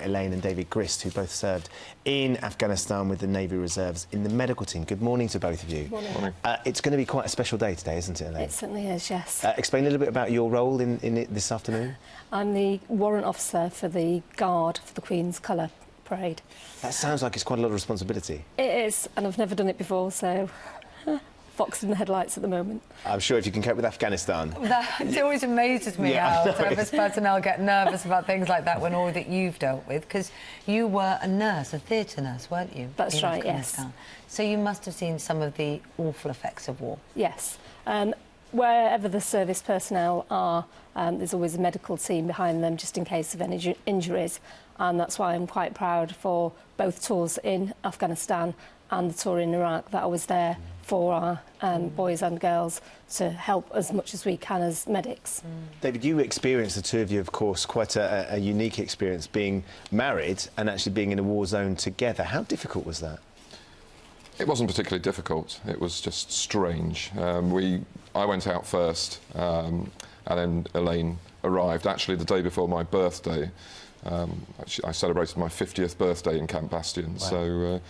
Elaine and David Grist, who both served in Afghanistan with the Navy Reserves in the medical team. Good morning to both of you. Good morning. It's going to be quite a special day today, isn't it, Elaine? It certainly is, yes. Explain a little bit about your role in it this afternoon. I'm the warrant officer for the Guard for the Queen's Colour Parade. That sounds like it's quite a lot of responsibility. It is, and I've never done it before, so fox in the headlights at the moment. I'm sure if you can cope with Afghanistan. It always amazes me how service personnel get nervous about things like that when all that you've dealt with, because you were a nurse, a theatre nurse, weren't you? That's right, yes. So you must have seen some of the awful effects of war. Yes. Wherever the service personnel are, there's always a medical team behind them just in case of any injuries, and that's why I'm quite proud for both tours in Afghanistan and the tour in Iraq that I was there for our boys and girls to help as much as we can as medics. David, you experienced, the two of you, of course, quite a unique experience being married and actually being in a war zone together. How difficult was that? It wasn't particularly difficult. It was just strange. I went out first, and then Elaine arrived actually the day before my birthday. I celebrated my 50th birthday in Camp Bastion, wow. So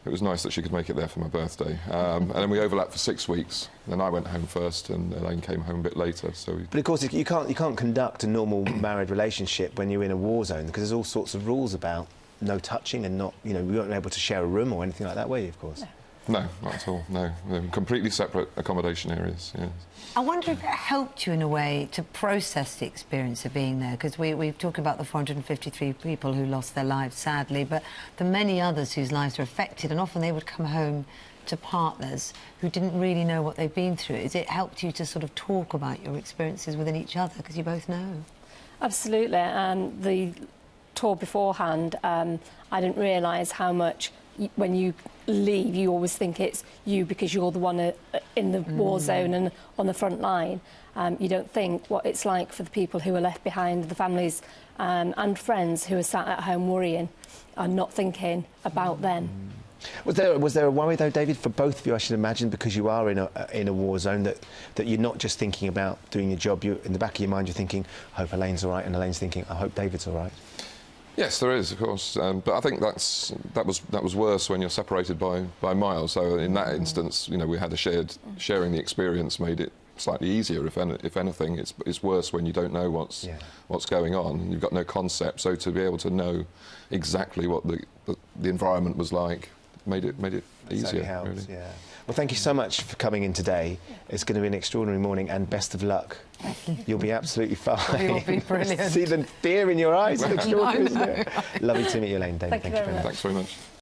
it was nice that she could make it there for my birthday. And then we overlapped for 6 weeks. Then I went home first, and Elaine came home a bit later. So, but of course, you can't conduct a normal married relationship when you're in a war zone, because there's all sorts of rules about no touching and not, you know, we weren't able to share a room or anything like that, were you? Of course. No, not at all. No, they're completely separate accommodation areas. Yes. I wonder if it helped you in a way to process the experience of being there, because we've talked about the 453 people who lost their lives, sadly, but the many others whose lives were affected, and often they would come home to partners who didn't really know what they've been through. Has it helped you to sort of talk about your experiences within each other, because you both know? Absolutely, and the tour beforehand, I didn't realise how much when you leave, you always think it's you because you're the one in the war zone and on the front line. You don't think what it's like for the people who are left behind, the families and friends who are sat at home worrying and not thinking about them. Was there a worry, though, David, for both of you, I should imagine, because you are in a war zone, that you're not just thinking about doing your job, in the back of your mind you're thinking, I hope Elaine's all right, and Elaine's thinking, I hope David's all right? Yes, there is, of course, but I think that was worse when you're separated by miles. So in that instance, you know, we had sharing the experience made it slightly easier. If anything, it's worse when you don't know what's going on. You've got no concept. So to be able to know exactly what the environment was like made it easier. Helps, really. Yeah. Well, thank you so much for coming in today. It's going to be an extraordinary morning, and best of luck. You'll be absolutely fine. You'll be brilliant. See the fear in your eyes. It's extraordinary, isn't it? Lovely to meet you, Elaine. David, Thank you very much. Thanks very much.